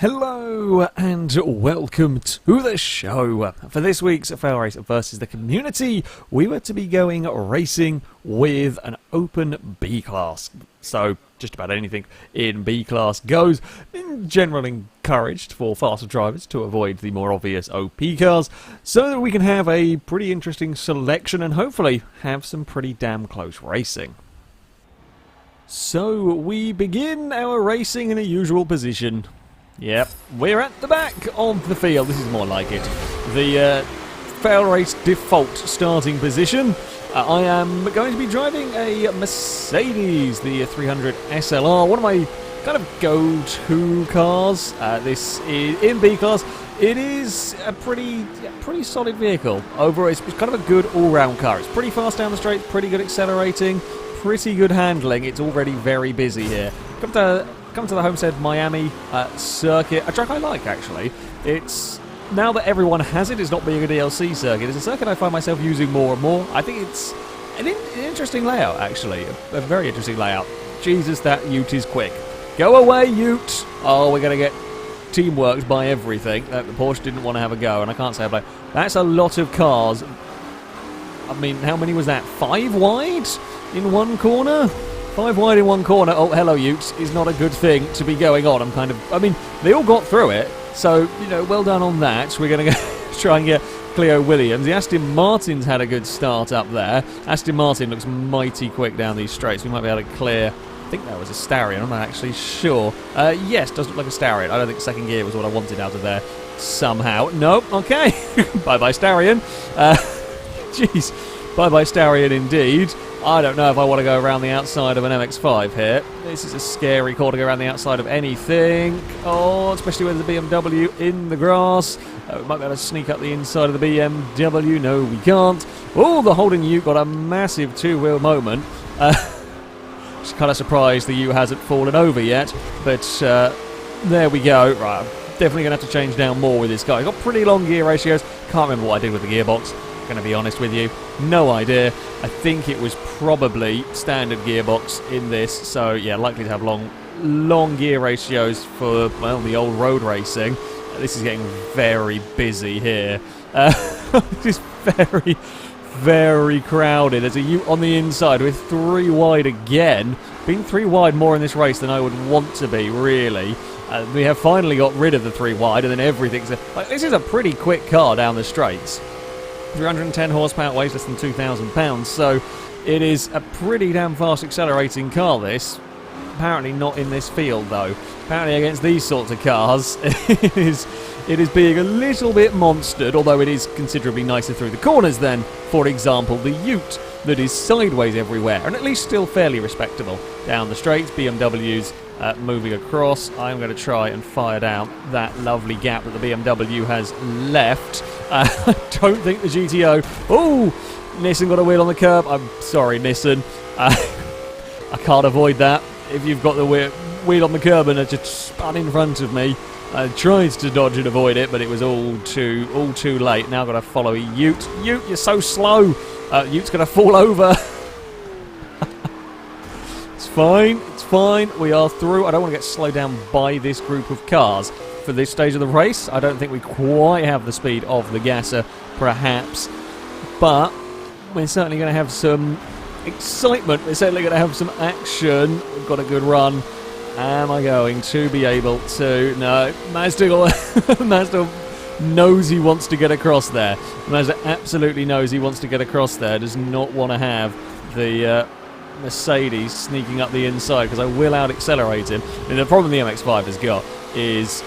Hello and welcome to the show. For this week's FailRace versus the community, we were to be going racing with an open B class. So just about anything in B class goes. In general, encouraged for faster drivers to avoid the more obvious OP cars, so that we can have a pretty interesting selection and hopefully have some pretty damn close racing. So we begin our racing in a usual position. Yep, we're at the back of the field. This is more like it. The FailRace default starting position. I am going to be driving a Mercedes, the 300 SLR, one of my kind of go-to cars. This is in B class. It is a pretty solid vehicle. Overall, it's kind of a good all-round car. It's pretty fast down the straight, pretty good accelerating, pretty good handling. It's already very busy here. Come to the Homestead Miami circuit, a track I like actually. It's, now that everyone has it, it's not being a DLC circuit. It's a circuit I find myself using more and more. I think it's an interesting layout actually, a very interesting layout. Jesus, that ute is quick. Go away, ute! Oh, we're going to get teamworked by everything. The Porsche didn't want to have a go, and I can't say I blame. That's a lot of cars. I mean, how many was that? 5 wide in one corner? 5 wide in one corner. Oh, hello, utes, is not a good thing to be going on. I mean, they all got through it, so, you know, well done on that. We're going to try and get Cleo Williams. The Aston Martin's had a good start up there. Aston Martin looks mighty quick down these straights. We might be able to clear. I think that was a Starion, I'm not actually sure. Yes, does look like a Starion. I don't think second gear was what I wanted out of there somehow. Nope, okay. Bye-bye, Starion. Jeez. Bye-bye, Starion indeed. I don't know if I want to go around the outside of an MX-5 here. This is a scary call to go around the outside of anything. Oh, especially with the BMW in the grass. We might be able to sneak up the inside of the BMW. No, we can't. Oh, the Holden Ute got a massive two-wheel moment. Just kind of surprised the Ute hasn't fallen over yet. But there we go. Right, I'm definitely going to have to change down more with this car. He's got pretty long gear ratios. Can't remember what I did with the gearbox. Going to be honest with you, no idea. I think it was probably standard gearbox in this, so yeah, likely to have long gear ratios for, well, the old road racing. This is getting very busy here. It is very, very crowded. There's a ute on the inside with 3 wide again. Being 3 wide more in this race than I would want to be, really. We have finally got rid of the 3 wide, and then everything's... this is a pretty quick car down the straights. 310 horsepower, weighs less than 2,000 pounds, so it is a pretty damn fast accelerating car, this. Apparently not in this field, though. Apparently against these sorts of cars, it is being a little bit monstered, although it is considerably nicer through the corners than, for example, the ute that is sideways everywhere, and at least still fairly respectable. Down the straights, BMWs moving across. I'm going to try and fire down that lovely gap that the BMW has left. I don't think the GTO... Oh! Nissan got a wheel on the curb. I'm sorry, Nissan. I can't avoid that. If you've got the wheel on the curb and it just spun in front of me, I tried to dodge and avoid it, but it was all too late. Now I've got to follow a ute. Ute, you're so slow. Ute's going to fall over. It's fine. It's fine. We are through. I don't want to get slowed down by this group of cars. For this stage of the race, I don't think we quite have the speed of the Gasser, perhaps. But we're certainly going to have some excitement. We're certainly going to have some action. We've got a good run. Am I going to be able to... No, Mazda knows he wants to get across there. Mazda absolutely knows he wants to get across there. Does not want to have the Mercedes sneaking up the inside, because I will out-accelerate him. And the problem the MX-5 has got is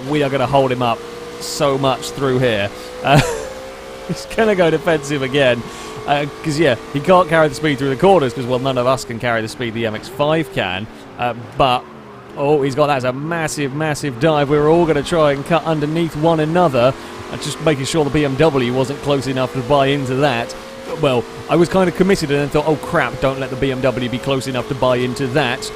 we are going to hold him up so much through here. He's going to go defensive again. Because, yeah, he can't carry the speed through the corners because, well, none of us can carry the speed the MX-5 can. But, oh, he's got that as a massive, massive dive. We were all going to try and cut underneath one another. Just making sure the BMW wasn't close enough to buy into that. Well, I was kind of committed and then thought, oh, crap, don't let the BMW be close enough to buy into that.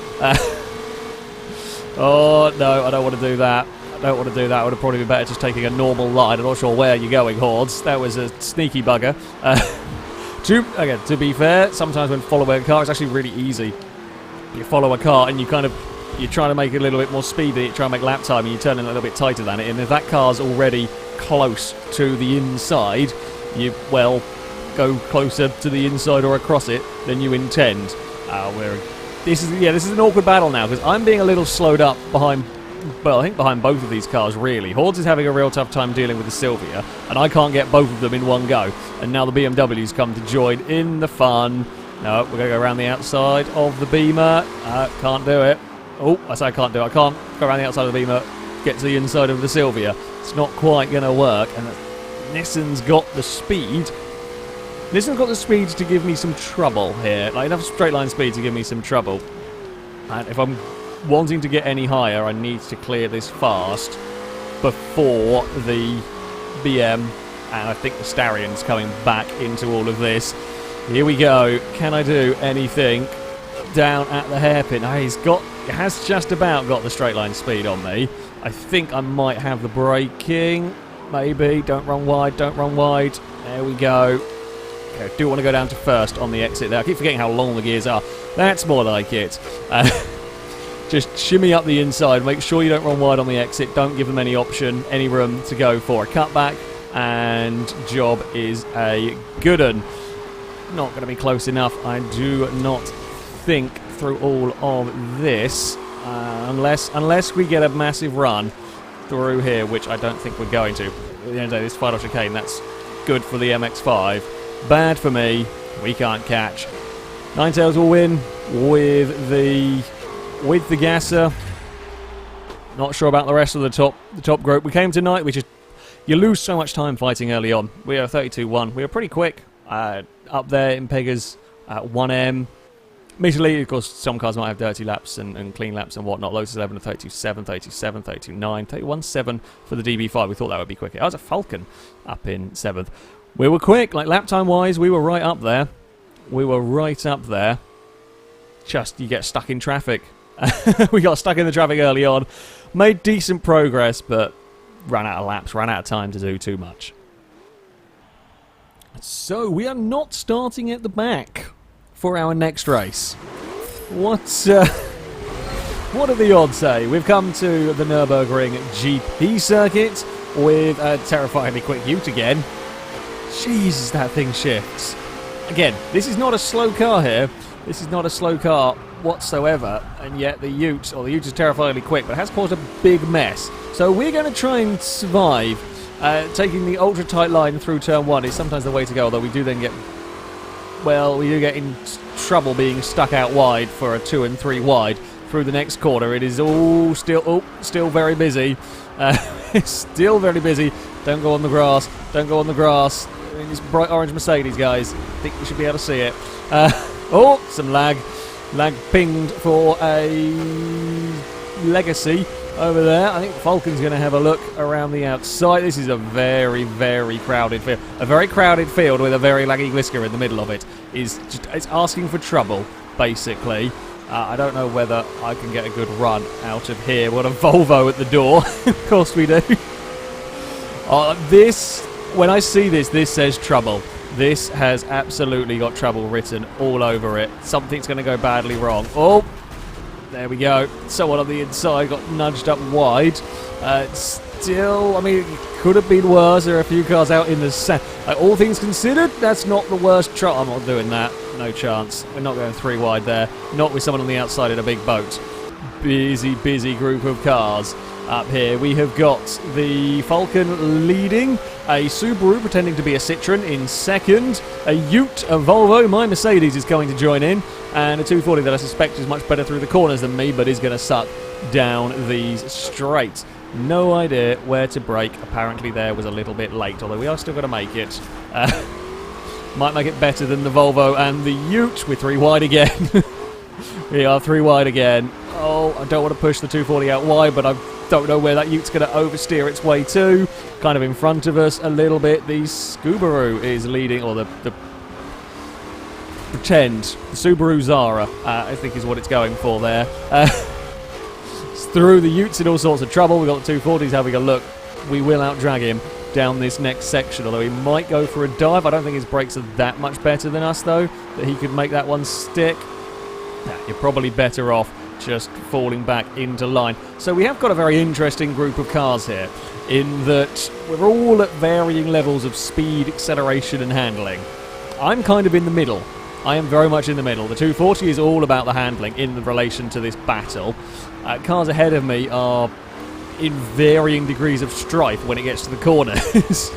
Oh, no, I don't want to do that. I don't want to do that. It would have probably been better just taking a normal line. I'm not sure where you're going, Hordes. That was a sneaky bugger. To be fair, sometimes when following a car, it's actually really easy. You follow a car and you kind of you're trying to make it a little bit more speedy, you're trying to make lap time, and you're turning a little bit tighter than it. And if that car's already close to the inside, you, well, go closer to the inside or across it than you intend. This is an awkward battle now, because I'm being a little slowed up behind, well, I think behind both of these cars, really. Hordes is having a real tough time dealing with the Silvia, and I can't get both of them in one go. And now the BMW's come to join in the fun. No, we're going to go around the outside of the Beamer. Can't do it. Oh, I say I can't do it. I can't go around the outside of the Beamer, get to the inside of the Silvia. It's not quite going to work, and Nissan's got the speed. Nissan's got the speed to give me some trouble here. Like, enough straight line speed to give me some trouble. And if I'm wanting to get any higher, I need to clear this fast before the BM, and I think the Starion's coming back into all of this. Here we go. Can I do anything down at the hairpin? Oh, he has just about got the straight line speed on me. I think I might have the braking. Maybe. Don't run wide. Don't run wide. There we go. Okay, I do want to go down to first on the exit there. I keep forgetting how long the gears are. That's more like it. Just shimmy up the inside. Make sure you don't run wide on the exit. Don't give them any option, any room to go for a cutback. And job is a good one. Not going to be close enough, I do not think, through all of this. Unless we get a massive run through here, which I don't think we're going to. At the end of the day, this final chicane, that's good for the MX-5. Bad for me. We can't catch. Ninetales will win with the gasser. Not sure about the rest of the top group. We came tonight. You lose so much time fighting early on. We are 32-1. We were pretty quick up there in Pega's 1M. Admittedly, of course, some cars might have dirty laps and clean laps and whatnot. Lotus 11 to 32.7, 32.7, 32.9, 31.7 for the DB5. We thought that would be quicker. I was a Falcon up in 7th. We were quick, like lap time wise, we were right up there. Just, you get stuck in traffic. We got stuck in the traffic early on. Made decent progress, but ran out of laps, ran out of time to do too much. So, we are not starting at the back for our next race. What do the odds say? We've come to the Nürburgring GP circuit with a terrifyingly quick ute again. Jesus, that thing shifts. Again, this is not a slow car here. This is not a slow car whatsoever, and yet the ute is terrifyingly quick, but it has caused a big mess. So we're going to try and survive. Taking the ultra-tight line through turn 1 is sometimes the way to go, although we do then get... Well, we do get in trouble being stuck out wide for a 2 and 3 wide through the next corner. It is all still very busy. It's still very busy. Don't go on the grass. Don't go on the grass. In this bright orange Mercedes, guys. I think we should be able to see it. Oh, some lag. Lag pinged for a Legacy over there. I think Falcon's going to have a look around the outside. This is a very, very crowded field. A very crowded field with a very laggy Gliska in the middle of it. It's asking for trouble, basically. I don't know whether I can get a good run out of here. What a Volvo at the door. Of course we do. When I see this says trouble. This has absolutely got trouble written all over it. Something's going to go badly wrong. Oh, there we go. Someone on the inside got nudged up wide. Still, I mean, it could have been worse. There are a few cars out in the sand. All things considered, that's not the worst I'm not doing that. No chance. We're not going 3 wide there. Not with someone on the outside in a big boat. Busy group of cars up here. We have got the Falcon leading, a Subaru pretending to be a Citroen in second, a Ute, a Volvo, my Mercedes is going to join in, and a 240 that I suspect is much better through the corners than me, but is going to suck down these straights. No idea where to brake. Apparently there was a little bit late, although we are still going to make it. Might make it better than the Volvo and the Ute. We're 3 wide again. We are 3 wide again. Oh, I don't want to push the 240 out wide, but I don't know where that Ute's going to oversteer its way to. Kind of in front of us a little bit. The Subaru is leading, or the Subaru Zara, I think is what it's going for there. It's through the Utes in all sorts of trouble. We've got the 240s having a look. We will outdrag him down this next section, although he might go for a dive. I don't think his brakes are that much better than us, though, that he could make that one stick. You're probably better off just falling back into line. So we have got a very interesting group of cars here, in that we're all at varying levels of speed, acceleration and handling. I'm kind of in the middle. I am very much in the middle. The 240 is all about the handling in relation to this battle. Cars ahead of me are in varying degrees of strife when it gets to the corners.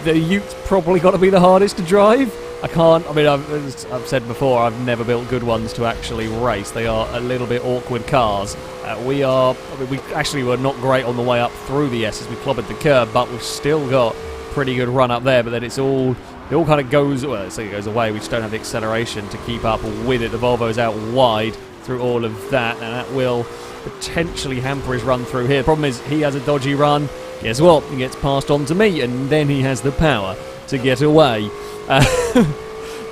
The Ute's probably got to be the hardest to drive. I've said before, I've never built good ones to actually race. They are a little bit awkward cars. We actually were not great on the way up through the S's. We clobbered the curb, but we've still got pretty good run up there. But then it all kind of goes, well, let's say it goes away. We just don't have the acceleration to keep up with it. The Volvo's out wide through all of that, and that will potentially hamper his run through here. The problem is he has a dodgy run. Guess what? He gets passed on to me, and then he has the power to get away.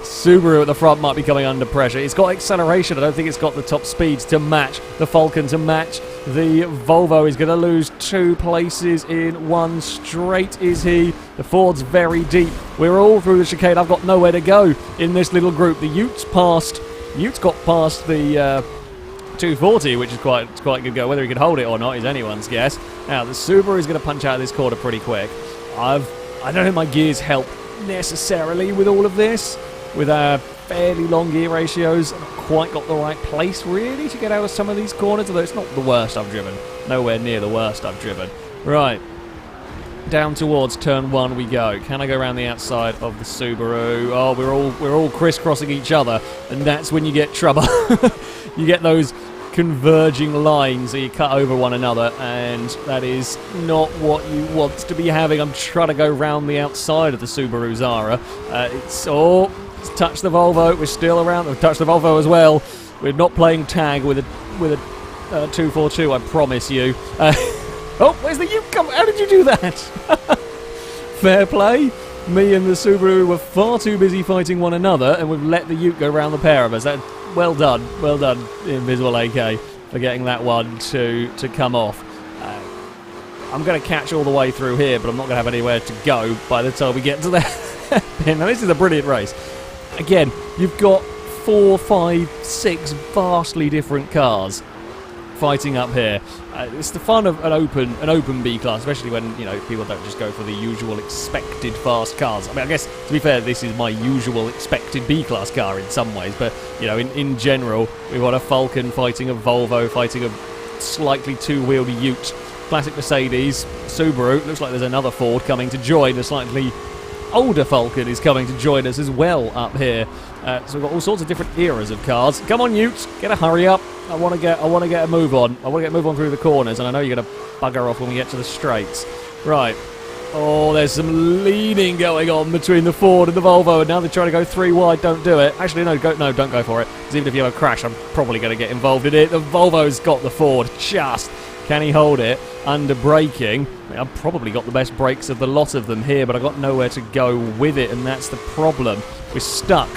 Subaru at the front might be coming under pressure. It's got acceleration. I don't think it's got the top speeds to match the Falcon, to match the Volvo. Is going to lose 2 places in one straight, is he? The Ford's very deep. We're all through the chicane. I've got nowhere to go in this little group. The Ute's got past the 240, which is quite a good go. Whether he can hold it or not is anyone's guess. Now, the Subaru is going to punch out of this corner pretty quick. I don't think my gears help necessarily with all of this. With our fairly long gear ratios, I've not quite got the right place really to get out of some of these corners, although it's not the worst I've driven. Nowhere near the worst I've driven. Right. Down towards turn 1 we go. Can I go around the outside of the Subaru? Oh, we're all crisscrossing each other, and that's when you get trouble. You get those converging lines that you cut over one another, and that is not what you want to be having. I'm trying to go round the outside of the Subaru Zara. It's touched the Volvo. We're still around. We've touched the Volvo as well. We're not playing tag with a 242, I promise you. Oh, where's the Ute come? How did you do that? Fair play. Me and the Subaru were far too busy fighting one another, and we've let the Ute go round the pair of us. Well done, Invisible AK, for getting that one to come off. I'm going to catch all the way through here, but I'm not going to have anywhere to go by the time we get to the pin. Now, this is a brilliant race. Again, you've got 4, 5, 6 vastly different cars fighting up here. It's the fun of an open B class, especially when people don't just go for the usual expected fast cars. I mean, I guess to be fair, this is my usual expected B class car in some ways, but in general, we've got a Falcon fighting a Volvo, fighting a slightly two-wheeled Ute, classic Mercedes, Subaru. Looks like there's another Ford coming to join. A slightly older Falcon is coming to join us as well up here. So we've got all sorts of different eras of cars. Come on, Ute, get a hurry up. I want to get a move on. I want to get a move on through the corners, and I know you're going to bugger off when we get to the straights. Right. Oh, there's some leaning going on between the Ford and the Volvo, and now they're trying to go 3 wide. Don't do it. Actually, don't go for it. Because even if you have a crash, I'm probably going to get involved in it. The Volvo's got the Ford. Can he hold it under braking? I've probably got the best brakes of the lot of them here, but I've got nowhere to go with it, and that's the problem. We're stuck.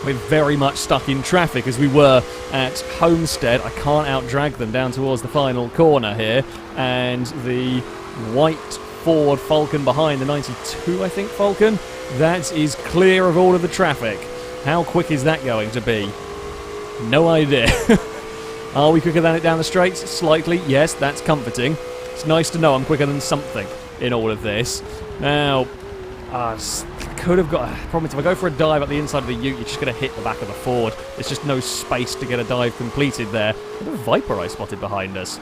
We're very much stuck in traffic as we were at Homestead. I can't out-drag them down towards the final corner here. And the white Ford Falcon behind, the 92, I think, Falcon, that is clear of all of the traffic. How quick is that going to be? No idea. Are we quicker than it down the straights? Slightly, yes, that's comforting. It's nice to know I'm quicker than something in all of this. Now, could have got... problem is, if I go for a dive at the inside of the Ute, you're just going to hit the back of the Ford. There's just no space to get a dive completed there. What a Viper I spotted behind us.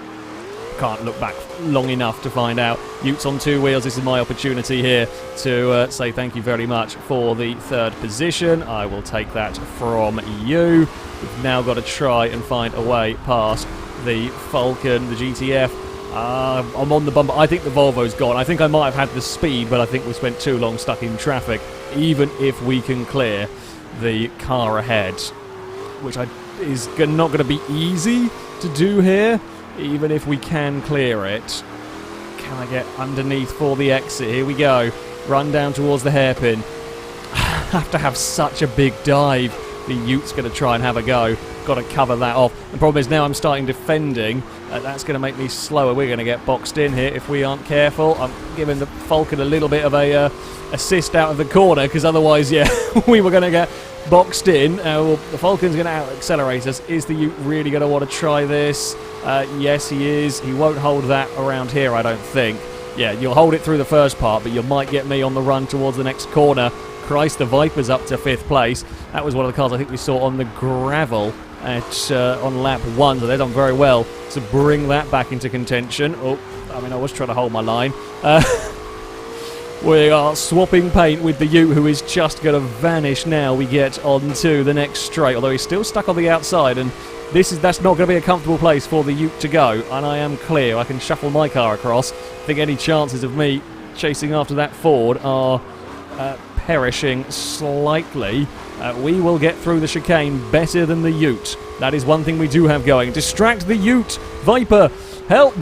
Can't look back long enough to find out. Ute's on 2 wheels. This is my opportunity here to say thank you very much for the 3rd position. I will take that from you. We've now got to try and find a way past the Falcon, the GTF. I'm on the bumper. I think the Volvo's gone. I think I might have had the speed, but I think we spent too long stuck in traffic. Even if we can clear the car ahead, which is not going to be easy to do here, even if we can clear it. Can I get underneath for the exit? Here we go. Run down towards the hairpin. I have to have such a big dive. The Ute's going to try and have a go. Got to cover that off. The problem is now I'm starting defending. That's going to make me slower. We're going to get boxed in here if we aren't careful. I'm giving the Falcon a little bit of a assist out of the corner, because otherwise, yeah, we were going to get boxed in. Well, the Falcon's going to out-accelerate us. Is the Ute really going to want to try this? Yes, he is. He won't hold that around here, I don't think. Yeah, you'll hold it through the first part, but you might get me on the run towards the next corner. Christ, the Viper's up to 5th place. That was one of the cars I think we saw on the gravel on lap 1, so they've done very well to bring that back into contention. Oh, I mean, I was trying to hold my line. We are swapping paint with the Ute, who is just going to vanish now. We get onto the next straight, although he's still stuck on the outside, and that's not going to be a comfortable place for the Ute to go. And I am clear. I can shuffle my car across. I think any chances of me chasing after that Ford are perishing slightly. We will get through the chicane better than the Ute. That is one thing we do have going. Distract the Ute! Viper, help!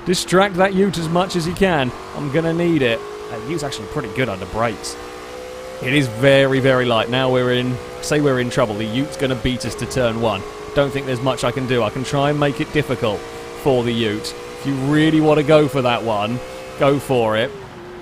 Distract that Ute as much as you can. I'm going to need it. The Ute's actually pretty good under brakes. It is very, very light. Now we're in trouble. The Ute's going to beat us to turn 1. Don't think there's much I can do. I can try and make it difficult for the Ute. If you really want to go for that one, go for it.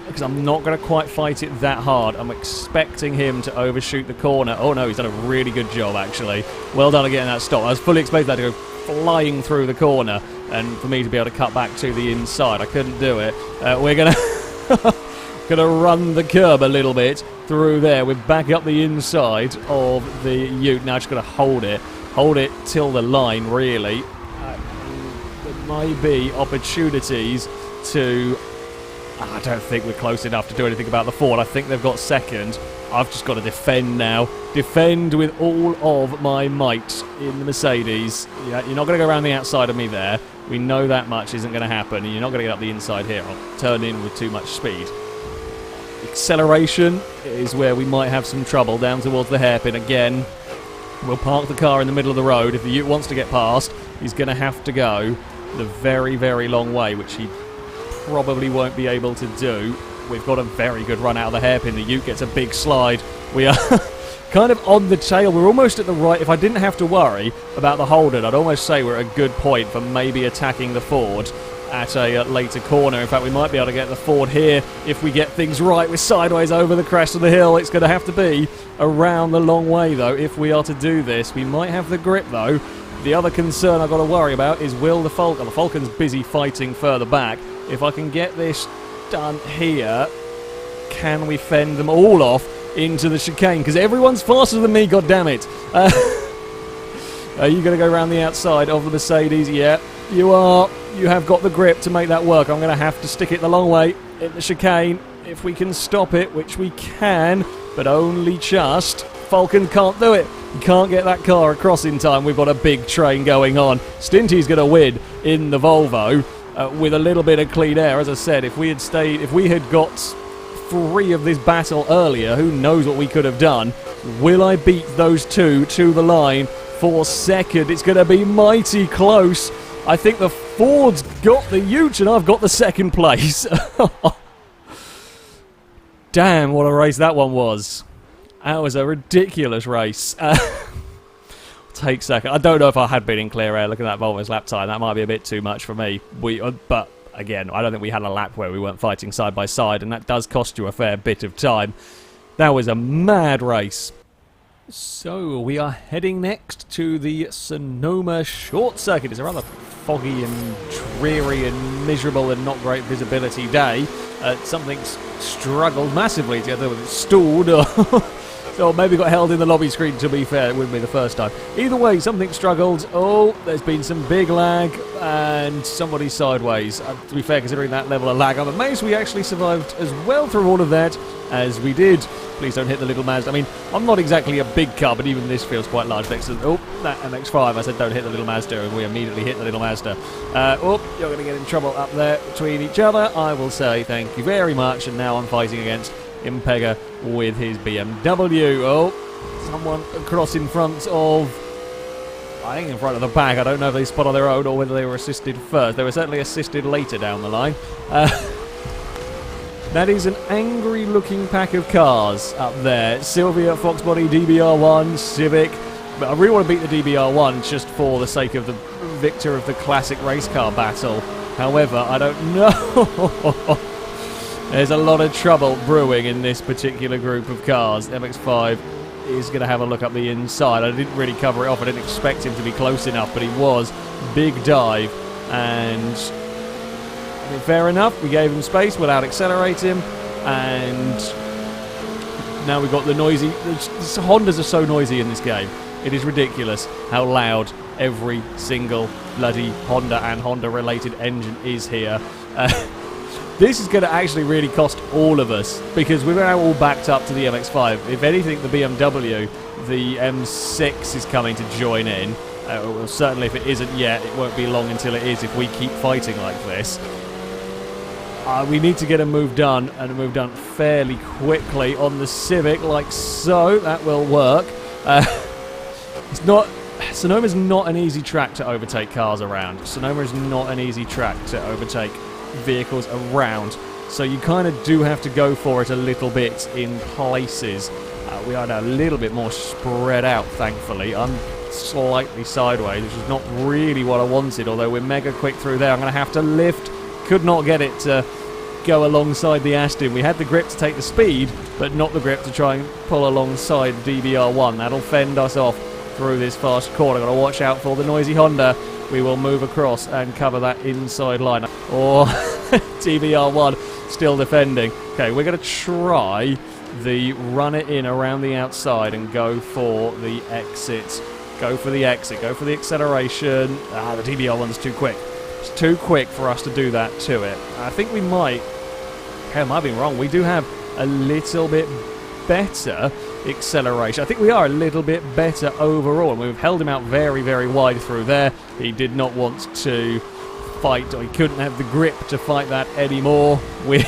Because I'm not going to quite fight it that hard. I'm expecting him to overshoot the corner. Oh no, he's done a really good job, actually. Well done at getting that stop. I was fully expecting that to go flying through the corner and for me to be able to cut back to the inside. I couldn't do it. We're going to run the curb a little bit through there. We're back up the inside of the Ute. Now just going to hold it till the line, really. There might be opportunities to... I don't think we're close enough to do anything about the Ford. I think they've got second. I've just got to defend now. Defend with all of my might in the Mercedes. Yeah, you're not going to go around the outside of me there. We know that much isn't going to happen. And you're not going to get up the inside here. I'll turn in with too much speed. Acceleration is where we might have some trouble. Down towards the hairpin again. We'll park the car in the middle of the road. If the Ute wants to get past, he's going to have to go the very, very long way, which he probably won't be able to do. We've got a very good run out of the hairpin. The Ute gets a big slide. We are kind of on the tail. We're almost at the right. If I didn't have to worry about the Holden, I'd almost say we're at a good point for maybe attacking the Ford at a later corner. In fact, we might be able to get the Ford here if we get things right. We're sideways over the crest of the hill. It's going to have to be around the long way, though, if we are to do this. We might have the grip, though. The other concern I've got to worry about is will the Falcon... The Falcon's busy fighting further back. If I can get this done here, can we fend them all off into the chicane? Because everyone's faster than me, goddammit. Are you going to go around the outside of the Mercedes? Yeah, you are. You have got the grip to make that work. I'm going to have to stick it the long way in the chicane if we can stop it, which we can, but only just. Falcon can't do it. He can't get that car across in time. We've got a big train going on. Stinty's going to win in the Volvo. With a little bit of clean air. As I said, if we had got free of this battle earlier, who knows what we could have done. Will I beat those two to the line for second? It's going to be mighty close. I think the Ford's got the Ute and I've got the second place. Damn, what a race that one was. That was a ridiculous race. Take second. I don't know if I had been in clear air looking at that Volvo's lap time. That might be a bit too much for me. But again, I don't think we had a lap where we weren't fighting side by side, and that does cost you a fair bit of time. That was a mad race. So we are heading next to the Sonoma Short Circuit. It's a rather foggy and dreary and miserable and not great visibility day. Something's struggled massively together with it stalled or maybe got held in the lobby screen, to be fair. It wouldn't be the first time. Either way, something struggled. Oh, there's been some big lag and somebody's sideways. To be fair, considering that level of lag, I'm amazed we actually survived as well through all of that as we did. Please don't hit the little Mazda. I mean, I'm not exactly a big car, but even this feels quite large next to... Oh, that MX-5. I said don't hit the little Mazda, and we immediately hit the little Mazda. Oh, you're going to get in trouble up there between each other. I will say thank you very much, and now I'm fighting against Impega with his BMW. Oh, someone across in front of... I think in front of the back. I don't know if they spot on their own or whether they were assisted first. They were certainly assisted later down the line. That is an angry-looking pack of cars up there. Sylvia, Foxbody, DBR1, Civic. But I really want to beat the DBR1 just for the sake of the victor of the classic race car battle. However, I don't know. There's a lot of trouble brewing in this particular group of cars. MX-5 is going to have a look up the inside. I didn't really cover it off. I didn't expect him to be close enough, but he was. Big dive. And I mean, fair enough. We gave him space without accelerating. And now we've got the noisy... The Hondas are so noisy in this game. It is ridiculous how loud every single bloody Honda and Honda-related engine is here. This is going to actually really cost all of us, because we're now all backed up to the MX-5. If anything, the BMW, the M6 is coming to join in. Well, certainly if it isn't yet, it won't be long until it is if we keep fighting like this. We need to get a move done, and a move done fairly quickly on the Civic, like so. That will work. It's not... Sonoma's not an easy track to overtake cars around. Sonoma is not an easy track to overtake vehicles around. So you kind of do have to go for it a little bit in places. We are now a little bit more spread out, thankfully. I'm slightly sideways, which is not really what I wanted, although we're mega quick through there. I'm going to have to lift. Could not get it to go alongside the Aston. We had the grip to take the speed, but not the grip to try and pull alongside DBR1. That'll fend us off through this fast corner. Got to watch out for the noisy Honda. We will move across and cover that inside line. Or DBR1 still defending. Okay, we're going to try the run it in around the outside and go for the exit. Go for the exit. Go for the acceleration. The DBR1's too quick. It's too quick for us to do that to it. I think we might... I might be wrong. We do have a little bit better acceleration. I think we are a little bit better overall, and we've held him out very, very wide through there. He did not want to fight, or he couldn't have the grip to fight that anymore. We'll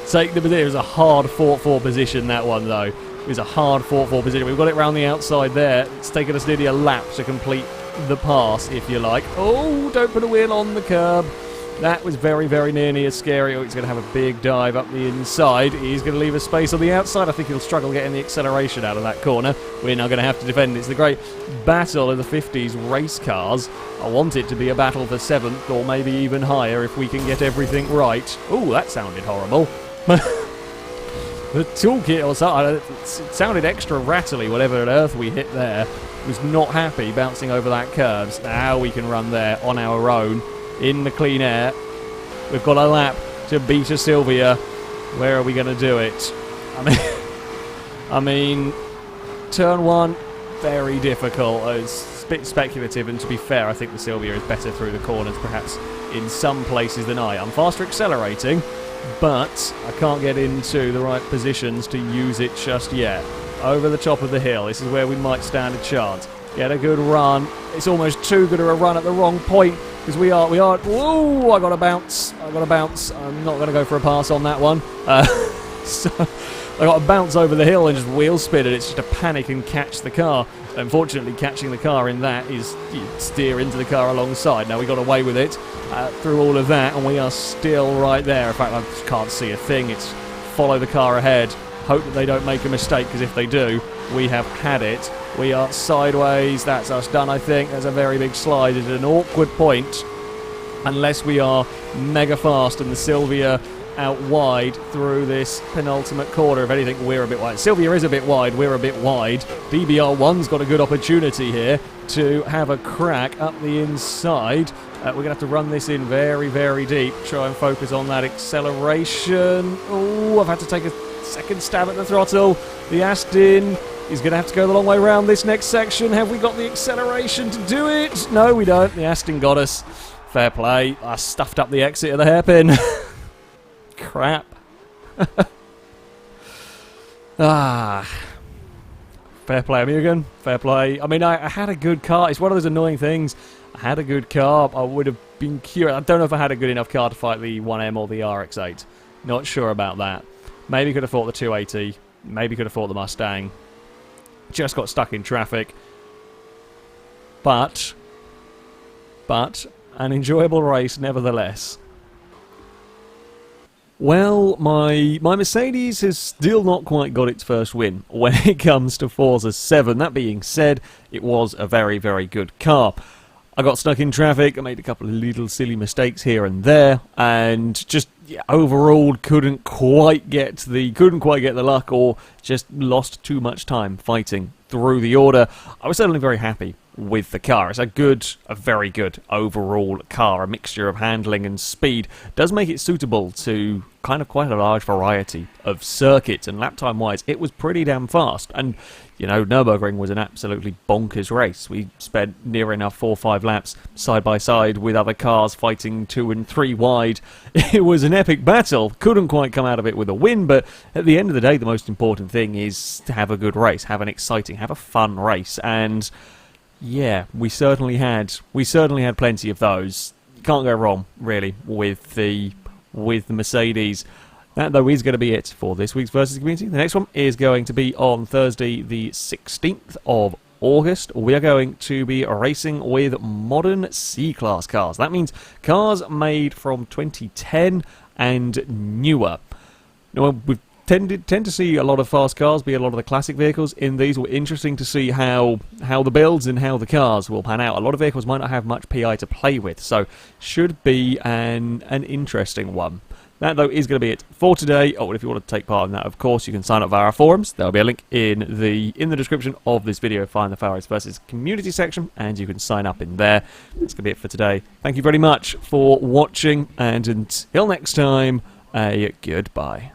take the position. It was a hard fought-for position, that one, though. It was a hard fought-for position. We've got it round the outside there. It's taken us nearly a lap to complete the pass, if you like. Oh, don't put a wheel on the curb. That was very, very nearly as scary. Oh, he's going to have a big dive up the inside. He's going to leave a space on the outside. I think he'll struggle getting the acceleration out of that corner. We're now going to have to defend. It's the great battle of the 50s race cars. I want it to be a battle for 7th, or maybe even higher if we can get everything right. Oh, that sounded horrible. The toolkit or something, it sounded extra rattly, whatever on earth we hit there. Was not happy bouncing over that curve. Now we can run there on our own in the clean air. We've got a lap to beat a Silvia. Where are we going to do it? I mean, turn 1, very difficult. It's a bit speculative, and to be fair, I think the Silvia is better through the corners, perhaps in some places than I. I'm faster accelerating, but I can't get into the right positions to use it just yet. Over the top of the hill, this is where we might stand a chance. Get a good run. It's almost too good of a run at the wrong point, because we are, whoa, I got to bounce. I'm not going to go for a pass on that one. So I got to bounce over the hill and just wheel spin, and it's just a panic and catch the car. Unfortunately, catching the car in that is you steer into the car alongside. Now we got away with it through all of that, and we are still right there. In fact, I just can't see a thing. It's follow the car ahead. Hope that they don't make a mistake, because if they do, we have had it. We are sideways. That's us done, I think. There's a very big slide at an awkward point, unless we are mega fast and the Silvia out wide through this penultimate corner. If anything, we're a bit wide. Silvia is a bit wide. We're a bit wide. DBR1's got a good opportunity here to have a crack up the inside. We're going to have to run this in very, very deep. Try and focus on that acceleration. Oh, I've had to take a second stab at the throttle. The Aston is going to have to go the long way around this next section. Have we got the acceleration to do it? No, we don't. The Aston got us. Fair play. I stuffed up the exit of the hairpin. Crap. Fair play, Mugen. Fair play. I mean, I had a good car. It's one of those annoying things. I had a good car. I would have been curious. I don't know if I had a good enough car to fight the 1M or the RX-8. Not sure about that. Maybe could have fought the 280. Maybe could have fought the Mustang. Just got stuck in traffic. But an enjoyable race nevertheless. Well, my Mercedes has still not quite got its first win when it comes to Forza 7. That being said, it was a very, very good car. I got stuck in traffic, I made a couple of little silly mistakes here and there, and just overall couldn't quite get the luck, or just lost too much time fighting through the order. I was certainly very happy with the car. It's a very good overall car. A mixture of handling and speed does make it suitable to kind of quite a large variety of circuits, and lap time wise it was pretty damn fast. And you know, Nürburgring was an absolutely bonkers race. We spent near enough 4 or 5 laps side by side with other cars fighting 2 and 3 wide. It was an epic battle. Couldn't quite come out of it with a win, but at the end of the day the most important thing is to have a good race, have a fun race. And yeah, we certainly had plenty of those. You can't go wrong really with the Mercedes. That, though, is going to be it for this week's Versus Community. The next one is going to be on Thursday, the 16th of August. We are going to be racing with modern C-Class cars. That means cars made from 2010 and newer. Now, we've tend to see a lot of fast cars be a lot of the classic vehicles in these. We're interesting to see how the builds and how the cars will pan out. A lot of vehicles might not have much PI to play with, so should be an interesting one. That, though, is going to be it for today. Oh, and if you want to take part in that, of course, you can sign up via our forums. There'll be a link in the description of this video. Find the FailRace Versus community section, and you can sign up in there. That's going to be it for today. Thank you very much for watching, and until next time, a goodbye.